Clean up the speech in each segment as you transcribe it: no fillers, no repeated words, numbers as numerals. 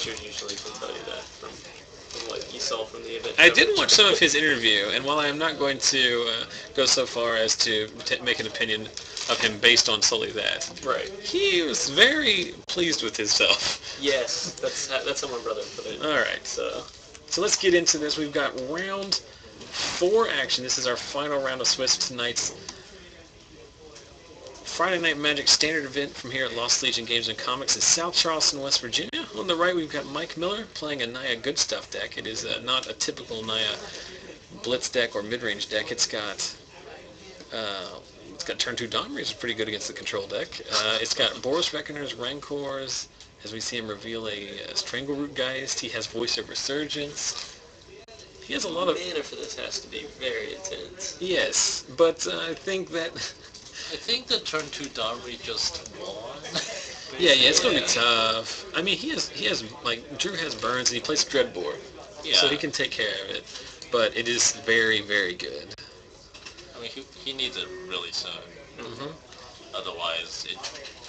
usually can tell you that from what you saw from the event. I did watch some of his interview, and while I am not going to go so far as to make an opinion of him based on solely that, right, he was very pleased with himself. Yes, that's how my brother put it. All right, so let's get into this. We've got round 4 action. This is our final round of Swiss tonight's Friday Night Magic standard event from here at Lost Legion Games and Comics in South Charleston, West Virginia. On the right, we've got Mike Miller playing a Naya Good Stuff deck. It is not a typical Naya Blitz deck or mid-range deck. It's got turn 2 Domri, which is pretty good against the control deck. It's got Boros Reckoners, Rancors, as we see him reveal a Strangleroot Geist. He has Voice of Resurgence. He has a lot of mana for this has to be very intense. Yes, but I think the turn 2 Domri just won. Yeah, it's going to be tough. I mean, he has like, Drew has Burns, and he plays Dreadbore, so he can take care of it. But it is very, very good. I mean, he needs it really soon. Mm-hmm. Otherwise, it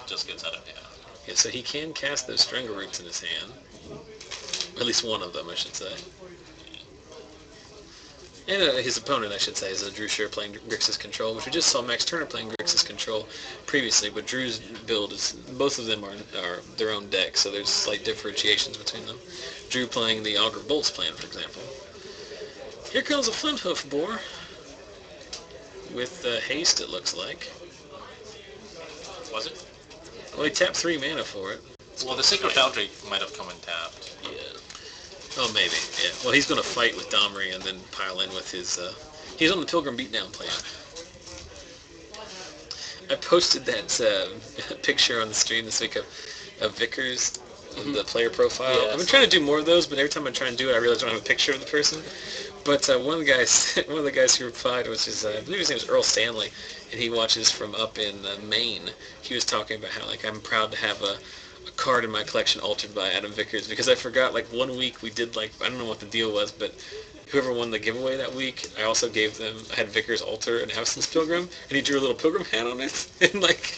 just gets out of hand. Yeah, so he can cast those Strangleroots in his hand. At least one of them, I should say. And his opponent, I should say, is Drew Scheer playing Grixis Control, which we just saw Max Turner playing Grixis Control previously, but Drew's build is, both of them are their own deck, so there's slight differentiations between them. Drew playing the Aggro Bolts plan, for example. Here comes a Flinthoof Boar, with haste, it looks like. Was it? Well, he tapped 3 mana for it. Well, the Sacred Foundry might have come and tapped. Yeah. Oh, maybe, yeah. Well, he's going to fight with Domri and then pile in with his... he's on the Pilgrim Beatdown plan. I posted that picture on the stream this week of Vickers, the player profile. Yeah, I've been trying to do more of those, but every time I try and do it, I realize I don't have a picture of the person. But one of the guys who replied was I believe his name was Earl Stanley, and he watches from up in Maine. He was talking about how, like, I'm proud to have a card in my collection altered by Adam Vickers, because I forgot, like, one week we did, like, I don't know what the deal was, but whoever won the giveaway that week, I also gave them, I had Vickers alter and Housen's Pilgrim, and he drew a little pilgrim hat on it, and, like,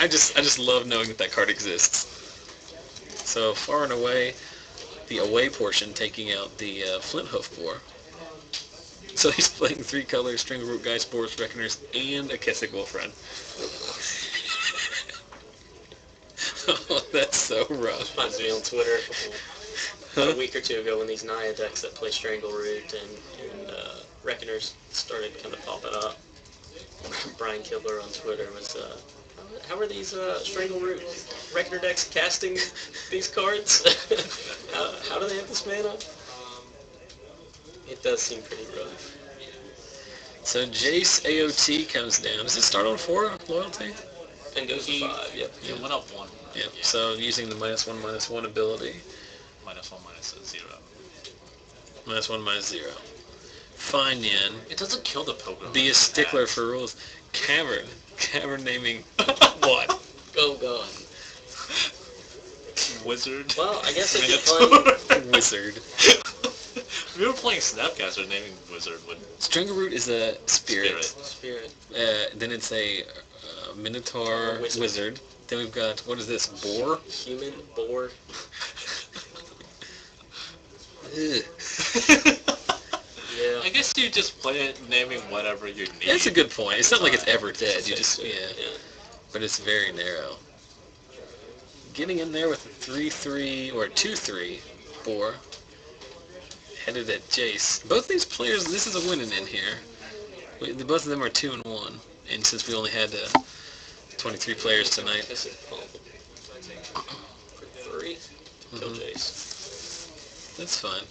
I just love knowing that card exists. So, far and away, the away portion taking out the Flinthoof Boar. So he's playing 3 colors, Strangleroot Geist, Boros Reckoners, and a Kessig Wolfrun. Oh, that's so rough. Reminds me on Twitter a week or 2 ago when these Naya decks that play Strangleroot and Reckoners started kind of popping up. Brian Kibler on Twitter was, how are these Strangleroot Reckoner decks casting these cards? how do they have this mana? It does seem pretty rough. So Jace AOT comes down. Does it start on 4 loyalty? And goes to 5, yep. It went up 1. Yep. Yeah. So using the -1/-1 ability. -1, -0. -1/-0. Fine, Yen. It doesn't kill the Pilgrim. Be a stickler for rules. Cavern naming what? Go gone. Wizard. Well, I guess if you're playing Wizard. If you were playing Snapcaster, naming Wizard would... Strangleroot is a spirit. Spirit. Then it's a Minotaur wizard. Then we've got, what is this, boar? Human boar. Ugh. Yeah. I guess you just play it naming whatever you need. That's a good point. It's not like it's ever dead. You just, yeah. But it's very narrow. Getting in there with a 3/3 or a 2/3 boar. Headed at Jace. Both these players, this is a winning in here. Both of them are 2-1. And since we only had 23 players tonight. For 3 to kill Jace. That's fine.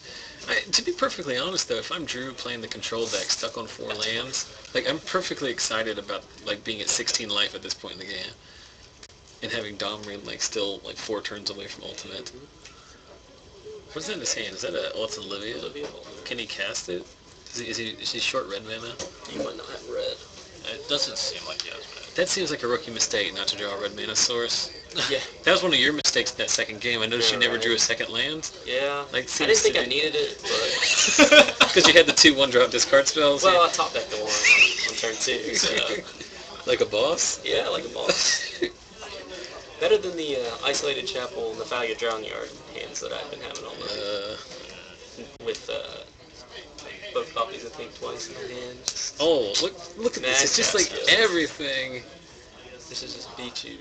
To be perfectly honest, though, if I'm Drew playing the control deck stuck on 4 lands, like, I'm perfectly excited about, like, being at 16 life at this point in the game. And having Domri, like, still, like, 4 turns away from ultimate. What's that in his hand? Is that a Alton Olivia? Can he cast it? Is he short red mana? You might not have red. It doesn't seem like he has red. That seems like a rookie mistake, not to draw a red mana source. Yeah. That was one of your mistakes in that second game. I noticed you never drew a second land. Yeah. Like, I didn't think I needed it, but... Because you had the 2 1-drop discard spells? Well, I top decked the 1 on turn 2, so... Like a boss? Yeah, like a boss. Better than the Isolated Chapel and the Thalia Drown Yard hands that I've been having all night. With both copies, I think, twice in the hand. Oh, look at this. It's just like everything. This is just beat you.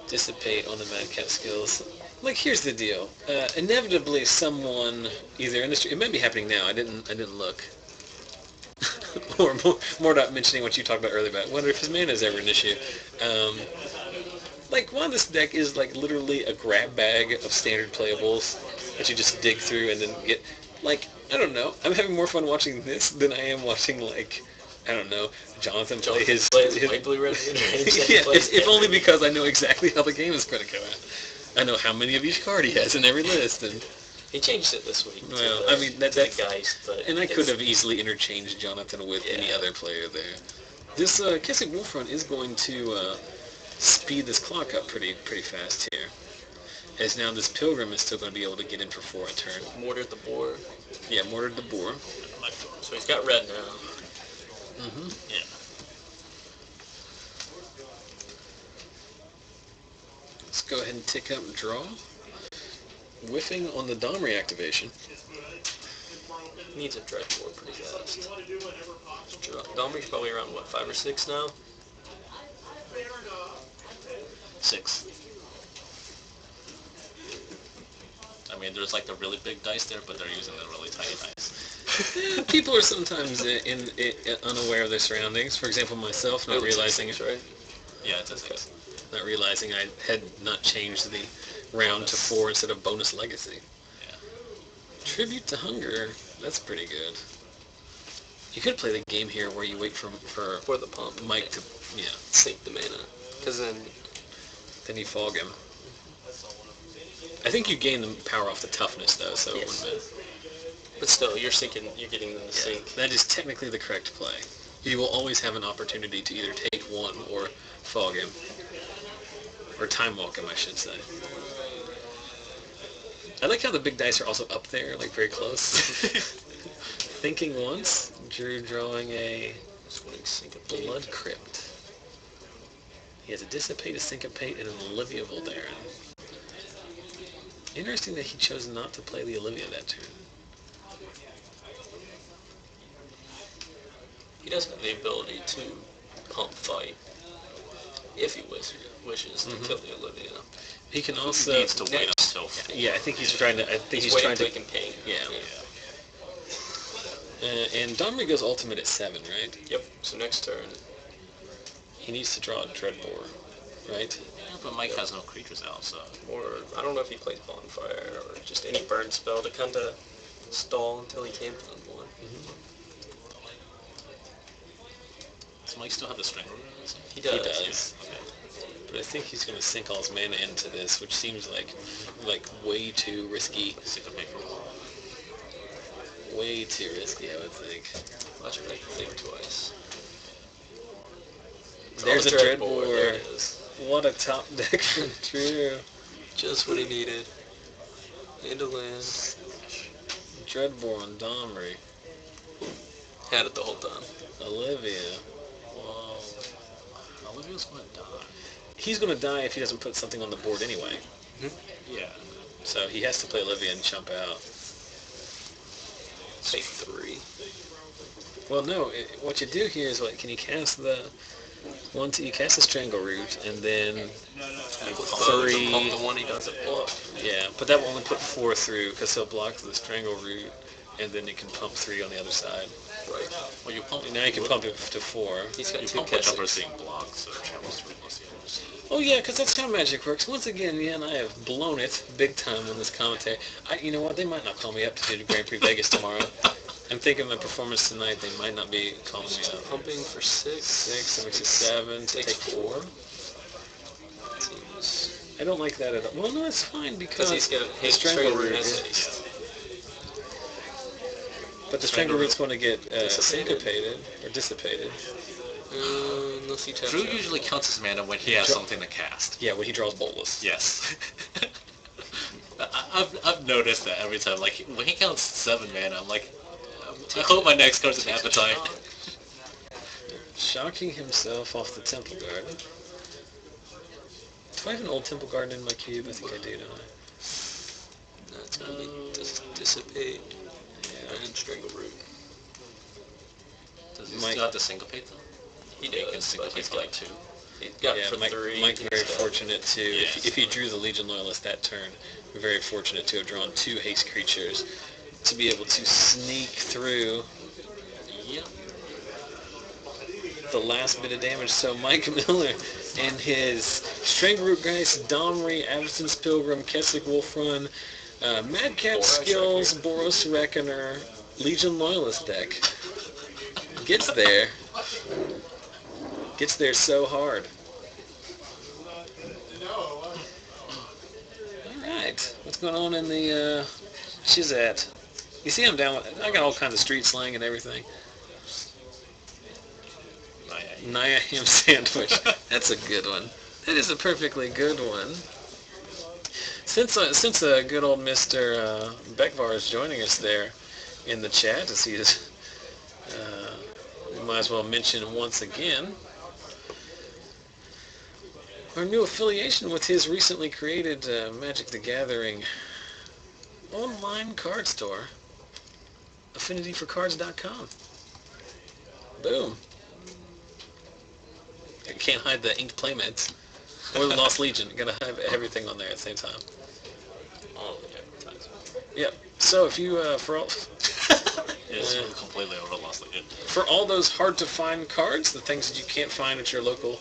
Dissipate on the Madcap skills. Like, here's the deal. Inevitably, someone either in the street, it might be happening now. I didn't look. or more not mentioning what you talked about earlier about. Wonder if his mana is ever an issue. Like, while this deck is like literally a grab bag of standard playables that you just dig through and then get, like, I don't know. I'm having more fun watching this than I am watching, like, I don't know, Jonathan play his White Blue Red Midrange. yeah, if only because I know exactly how the game is going to go out. I know how many of each card he has in every list, and he changed it this week. Well, I mean that's Geist, but and I could have easily interchanged Jonathan with any other player there. This Kessig Wolfrun is going to speed this clock up pretty fast here, as now this Pilgrim is still going to be able to get in for 4 a turn. Mortared the boar. Yeah, mortared the boar. So he's got red now. Mm-hmm. Yeah. Let's go ahead and tick up and draw. Whiffing on the Domri activation. Needs a dread board pretty fast. Domri's probably around, what, 5 or 6 now? 6. I mean, there's like the really big dice there, but they're using the really tiny dice. People are sometimes unaware of their surroundings. For example, myself, not realizing it. Right? Yeah, it's a 6. Not realizing I had not changed the round to 4 instead of bonus legacy. Yeah. Tribute to Hunger. That's pretty good. You could play the game here where you wait for the pump. Mike to sink the mana, because then you fog him. I think you gain the power off the toughness though, so it wouldn't matter. But still, you're getting them to sink. That is technically the correct play. You will always have an opportunity to either take one or fog him. Or time walk him, I should say. I like how the big dice are also up there, like very close. Thinking once, Drew drawing a Blood Crypt. He has a Dissipate, a Syncopate, and an Olivia Voldaren. Interesting that he chose not to play the Olivia that turn. He does have the ability to pump fight if he wishes to kill the Olivia. He can also He needs to wait until. Yeah, I think he's trying to. He's trying to. Ping. Yeah. And Domri goes ultimate at 7, right? Yep. So next turn, he needs to draw a Dreadbore, right? Yeah, but Mike has no creatures out, so. Or I don't know if he plays Bonfire or just any burn spell to kind of stall until he can find one. Does Mike still have the Strangler? He does. He does. Okay. But I think he's going to sink all his mana into this, which seems like way too risky. Way too risky, I would think. Watch him think twice. There's a Dreadbore. There it is. What a top deck from Drew. Just what he needed. And a land. Dreadbore on Domri. Had it the whole time. Olivia. Well, Olivia's going to die. He's going to die if he doesn't put something on the board anyway. Yeah. So he has to play Olivia and jump out. Say 3. Well, no. What you do here is, can you cast the... you cast the Strangle Root, and then 3... Pump the one he doesn't block. Yeah, but that will only put 4 through, because he'll block the Strangle Root, and then you can pump 3 on the other side. Right. Well, you pump. Now you can pump it to 4. He's got You 2 pump whichever Kessigs. seeing blocks or channels 3 plus the others. Oh yeah, because that's how Magic works. Once again, and I have blown it big time on this commentary. You know what? They might not call me up to do the Grand Prix Vegas tomorrow. I'm thinking my performance tonight, they might not be calling me up. Pumping for 6. 6, that makes it 7, to take 4. Seems... I don't like that at all. Well, no, it's fine because he's got the his Strangle Root has is... haste. But the Strangle Root's going to get Dissipated. syncopated, or dissipated. Unless he taps Drew out. usually counts his mana when he has something to cast. Yeah, when he draws Bolus. Yes. I've noticed that every time. Like, when he counts 7 mana, I'm like, I hope my next card's an Appetite. Shocking himself off the Temple Guard. Do I have an old Temple Garden in my cube? I think I do, don't I? That's going to be Dissipate and Strangle Root. Does he still have to syncopate though? He can does, but syncopate he's for like 2. He's got for Mike, 3. Mike's very He's got- fortunate to, Yes. if he drew the Legion Loyalist that turn, very fortunate to have drawn 2 haste creatures to be able to sneak through Yep. the last bit of damage. So Mike Miller and his Strangle Geist, Domri, Avacyn's Pilgrim, Kessig Wolfrun, Madcap Boros Skills, Boros Reckoner, Legion Loyalist deck gets there. Gets there so hard. Alright, what's going on in the Shizat? You see I'm down with, I got all kinds of street slang and everything. Naya ham sandwich. That's a good one. That is a perfectly good one. Since good old Mr. Bekvar is joining us there in the chat, as he is, we might as well mention once again our new affiliation with his recently created Magic the Gathering online card store, affinityforcards.com. Boom. You can't hide the inked playmats or the Lost Legion. You gotta have everything on there at the same time. All the advertisements. Yep. So if you for all It's completely over Lost Legion. for all those hard to find cards, the things that you can't find at your local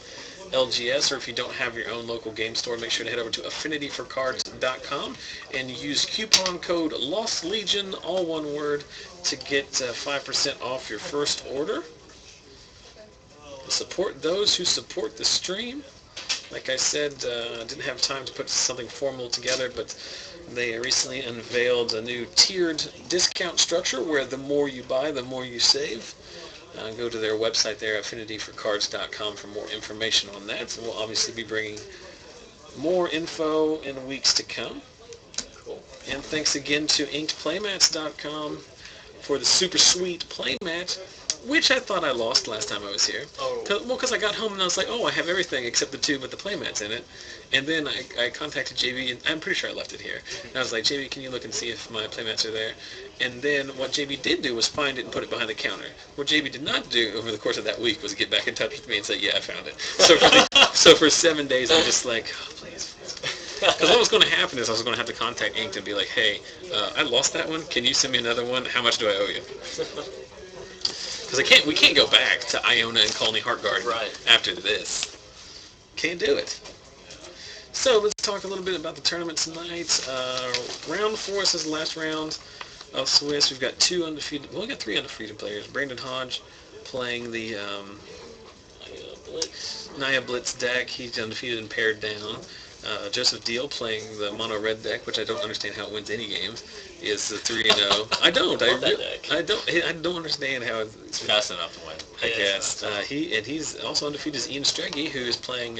LGS, or if you don't have your own local game store, make sure to head over to affinityforcards.com and use coupon code Lost Legion, all one word, to get 5% off your first order. Support those who support the stream. Like I said, I didn't have time to put something formal together, but they recently unveiled a new tiered discount structure where the more you buy, the more you save. Go to their website there, affinityforcards.com, for more information on that. And we'll obviously be bringing more info in weeks to come. Cool. And thanks again to inkedplaymats.com for the super sweet playmat, which I thought I lost last time I was here. Oh. Because I got home and I was like, oh, I have everything except the tube with the playmats in it. And then I contacted JB, and I'm pretty sure I left it here. And I was like, JB, can you look and see if my playmats are there? And then what JB did do was find it and put it behind the counter. What JB did not do over the course of that week was get back in touch with me and say, yeah, I found it. So for 7 days, I'm just like, oh, please. Because what was going to happen is I was going to have to contact Inked and be like, hey, I lost that one. Can you send me another one? How much do I owe you? Because we can't go back to Iona and Colony Heartguard after this. Can't do it. So let's talk a little bit about the tournament tonight. Round 4 is the last round of Swiss. We've got 2 undefeated. Well, we got 3 undefeated players. Brandon Hodge playing the Naya Blitz deck. He's undefeated and pared down. Joseph Deal playing the mono red deck, which I don't understand how it wins any games, is the 3-0. I don't. I don't understand how it's Fast enough to win. I guess. He's also undefeated is Ian Streggy, who is playing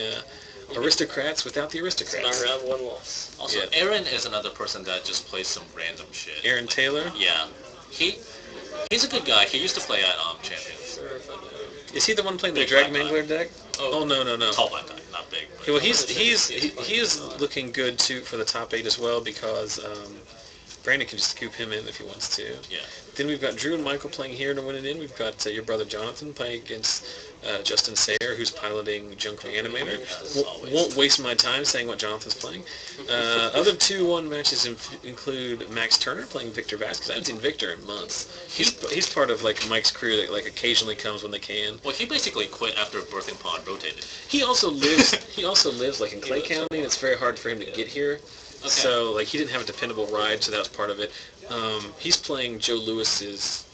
Aristocrats without the Aristocrats. Not around 1 loss. Also, Yeah. Aaron is another person that just plays some random shit. Aaron Taylor? Yeah. He's a good guy. He used to play at Champions. Is he the one playing the Big Drag black Mangler deck? Oh, no. Tall black guy, not big. But Well, he is looking good too for the top 8 as well, because Brandon can just scoop him in if he wants to. Yeah. Then we've got Drew and Michael playing here to win it in. We've got your brother Jonathan playing against Justin Sayer, who's piloting Junk Reanimator. Won't waste my time saying what Jonathan's playing. Other 2-1 matches include Max Turner playing Victor Vasquez. I haven't seen Victor in months. He's part of like Mike's crew that like occasionally comes when they can. Well, he basically quit after Birthing Pod rotated. He also lives like in Clay County, and it's very hard for him to get here. Okay. So like he didn't have a dependable ride, so that was part of it. He's playing Joe Lewis's.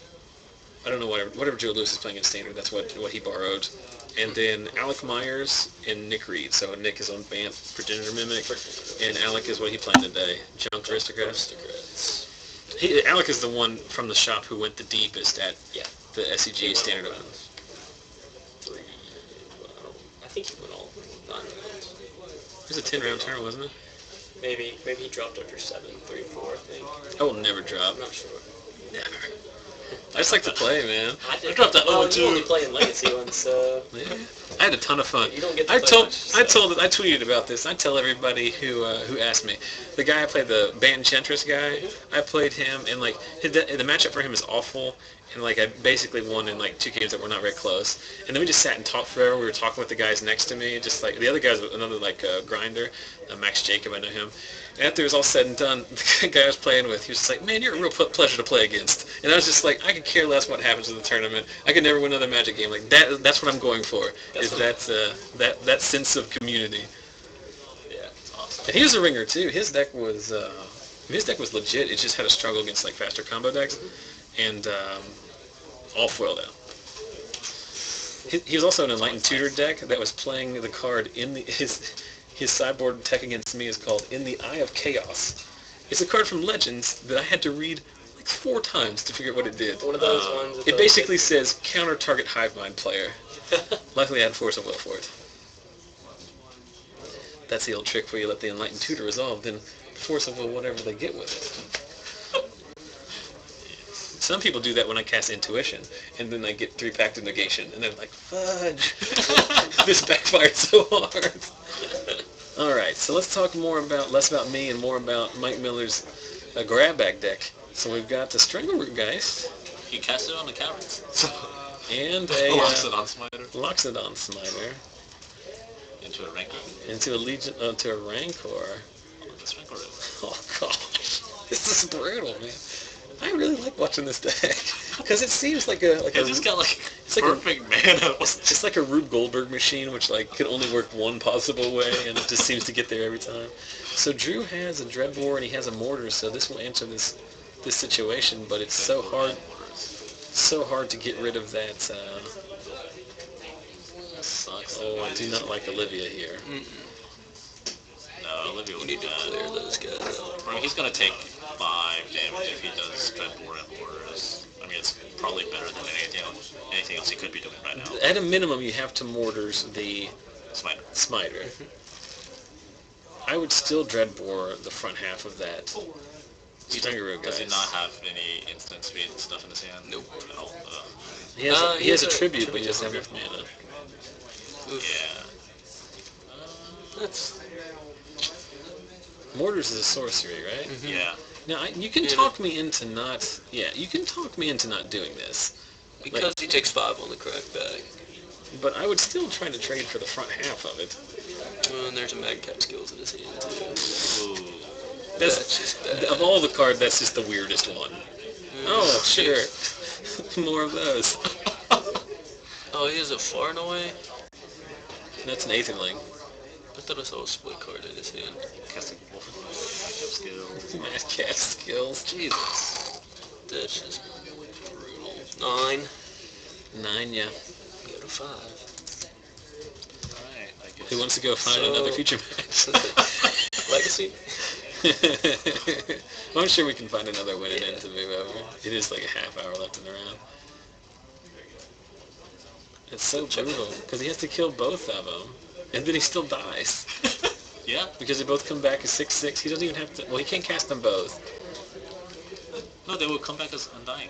I don't know, whatever Joe Lewis is playing in Standard, that's what he borrowed. And then Alec Myers and Nick Reed. So Nick is on Banff Progenitor Mimic, and Alec is what he playing today. Junk Aristocrats. Alec is the one from the shop who went the deepest at the SCG Standard Open. I think he went all 9 rounds. It was a 10-round turn, wasn't it? Maybe he dropped after 7, 3, 4, I think. I will never drop. I'm not sure. Never. I just like to play, man. I did. dropped that Well, 0-2. you only play in Legacy ones, so Yeah. I had a ton of fun. you don't get to I play told, much, I so. told, I tweeted about this. I tell everybody who asked me. The guy I played, the Enchantress guy, I played him, and like the matchup for him is awful. And like I basically won in like 2 games that were not very close. And then we just sat and talked forever. We were talking with the guys next to me, just like the other guy's another like grinder, Max Jacob, I know him. And after it was all said and done, the guy I was playing with, he was just like, "Man, you're a real pleasure to play against." And I was just like, I could care less what happens in the tournament. I could never win another Magic game. Like that's what I'm going for. Is that sense of community. Yeah, it's awesome. And he was a ringer too. His deck was legit. It just had a struggle against like faster combo decks, and all foiled out. He was also an Enlightened Tutor deck that was playing the card in his sideboard tech against me is called In the Eye of Chaos. It's a card from Legends that I had to read like 4 times to figure out what it did. One of those ones. With It basically says counter target hive mind player. Luckily I had Force of Will for it. That's the old trick where you let the Enlightened Tutor resolve, then Force of Will whatever they get with it. Some people do that when I cast Intuition, and then I get 3-packed of Negation, and they're like, fudge, this backfired so hard. Alright, so let's talk less about me and more about Mike Miller's grab bag deck. So we've got the Strangleroot Geist. You cast it on the caverns. And a Loxodon Smiter. Loxodon Smiter. Into a Rancor. Into a Rancor. The Strangleroot. Oh gosh, this is brutal, man. I really like watching this deck because it seems like It's just got like perfect mana. It's like a Rube Goldberg machine, which like can only work one possible way, and it just seems to get there every time. So Drew has a Dreadbore and he has a Mortar, so this will answer this situation. But it's so hard to get rid of that. Sucks. Oh, I do not like Olivia here. No, Olivia would need to clear those guys. Bro, he's gonna take 5 damage if he does Dreadbore and Mortars. I mean, it's probably better than anything else he could be doing right now. At a minimum, you have to Mortars the Smiter. I would still Dreadbore the front half of that. Strangleroot Does guys. he not have any instant speed stuff in his hand? Nope. At all? He has a tribute, but he doesn't have enough mana. Yeah. That's Mortars is a sorcery, right? Yeah. Now you can talk me into not. Yeah, you can talk me into not doing this. because he takes 5 on the crack bag. But I would still try to trade for the front half of it. And there's a Madcap Skills in his hand too. Ooh. That's just bad. Of all the cards, that's just the weirdest one. Oh, sure. More of those. Oh, he has a Far and Away? That's an Aetherling. I thought I saw a split card in his hand. Casting Matchup Skills. Madcap Skills. Jesus. That's just brutal. 9. 9, yeah. Go to 5. Alright, I guess. Who wants to go find another feature match? Legacy? Well, I'm sure we can find another win and end to move over. It is like a half hour left in the round. It's so brutal, because he has to kill both of them, and then he still dies. Yeah. Because they both come back as 6/6. He doesn't even have to... Well, he can't cast them both. No, they will come back as Undying.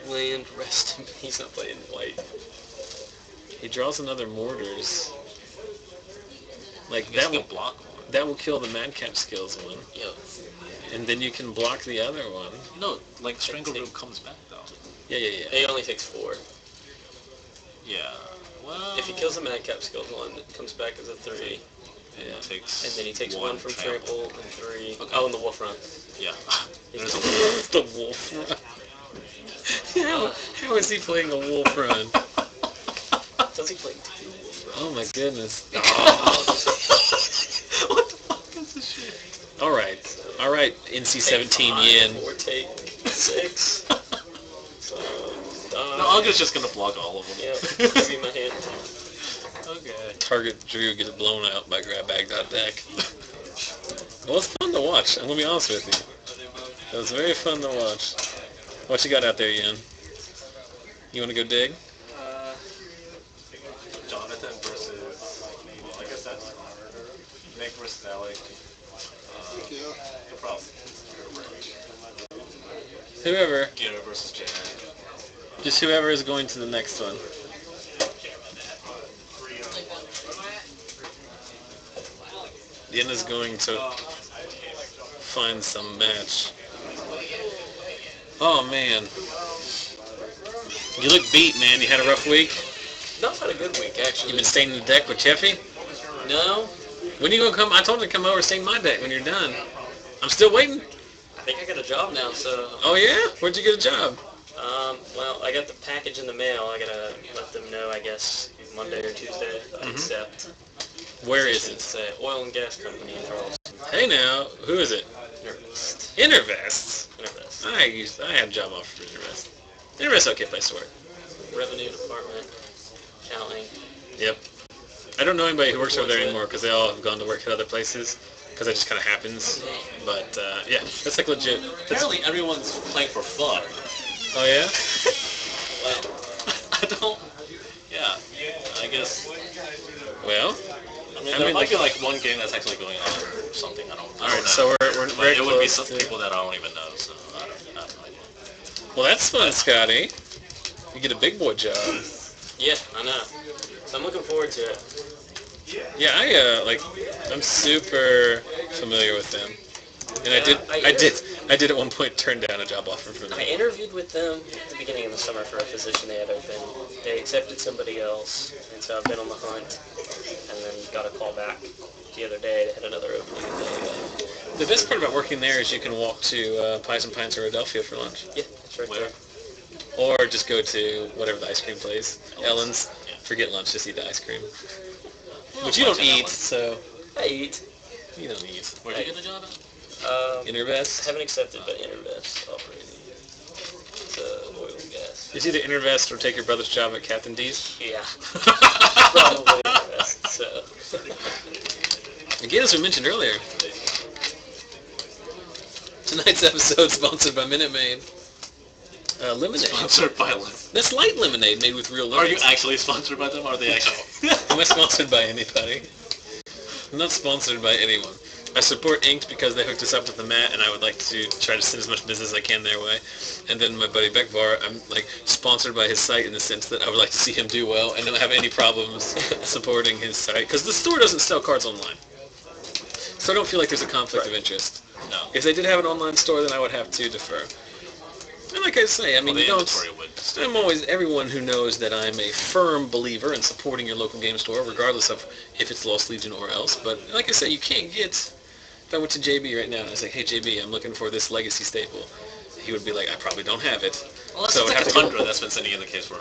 Land, rest. He's not playing white. He draws another Mortars. Like, He's that gonna will, block one. that will kill the Madcap Skills one. Yep. And then you can block the other one. No, like Strangleroot comes back though. Yeah. He only takes 4. Yeah. Well. If he kills the Madcap Skills one, it comes back as a 3. and it takes. And then he takes 1 from trample and 3. Okay. Oh, and the Wolf Run. Yeah. There's The Wolf Run. How is he playing a Wolf Run? Does he play 2 Wolf Runs? Oh my goodness. What the fuck is this shit? Alright, NC-17 Yin. Or take 6. So, No, Aggro's just gonna block all of them. yeah, give me my hand. Okay. Target Drew gets blown out by grabbag.deck. Well, it's fun to watch, I'm gonna be honest with you. It was very fun to watch. What you got out there, Yin? You wanna go dig? Jonathan versus. Well, I guess that's Nick versus Alec. No problem. Whoever. Gator versus Jack. Just whoever is going to the next one. Yenna's going to find some match. Oh, man. You look beat, man. You had a rough week? No, I've had a good week, actually. You been staining the deck with Cheffy? No. When are you going to come? I told him to come over and stain my deck when you're done. I'm still waiting. I think I got a job now, so... Oh, yeah? Where'd you get a job? Well, I got the package in the mail. I gotta let them know, I guess, Monday or Tuesday if I accept. Where is it? It's an oil and gas company in Charleston. Hey, now. Who is it? Intervest. Intervest. Intervest. I had a job offer for Intervest. Intervest, okay place to work. Revenue department, accounting. Yep. I don't know anybody who works over there anymore because they all have gone to work at other places because that just kind of happens. But, yeah, that's like legit. Apparently everyone's playing for fun. Oh, yeah? Well, I don't... Yeah, I guess... Well... I mean, there might be like one game that's actually going on or something. I don't know. Alright, so we're very it would be close some to... people that I don't even know, so I have no idea. Well, that's fun, Scotty. You get a big boy job. Yeah, I know. So I'm looking forward to it. Yeah, I'm super familiar with them. And I did at one point turn down a job offer for them. I interviewed with them at the beginning of the summer for a position they had open. They accepted somebody else, and so I've been on the hunt, and then got a call back the other day. They had another opening. The best part about working there is you can walk to Pies and Pines or Adelphia for lunch. Yeah, that's right there. Or just go to whatever the ice cream place. Ellen's. Yeah. Forget lunch, just eat the ice cream. Which you don't eat, so... I eat. You don't eat. Where'd you get the job at? Intervest? Haven't accepted, but Intervest operating the oil and gas. It's either Intervest or take your brother's job at Captain D's. Yeah. Probably Intervest, so. Again, as we mentioned earlier, tonight's episode sponsored by Minute Maid. Lemonade. Sponsored by Lemonade. That's light lemonade made with real lemons. Are you actually sponsored by them, or are they actually? Am I sponsored by anybody? I'm not sponsored by anyone. I support Inked because they hooked us up with the mat, and I would like to try to send as much business as I can their way. And then my buddy Beckbar, I'm like sponsored by his site in the sense that I would like to see him do well and don't have any problems supporting his site. Because the store doesn't sell cards online. So I don't feel like there's a conflict of interest. No. If they did have an online store, then I would have to defer. And like I say, I mean, you don't... I'm always... Everyone who knows that I'm a firm believer in supporting your local game store, regardless of if it's Lost Legion or else. But like I say, you can't get... If I went to JB right now and I was like, hey, JB, I'm looking for this legacy staple, he would be like, I probably don't have it. Well, that's so like a Tundra that's been sending in the case for.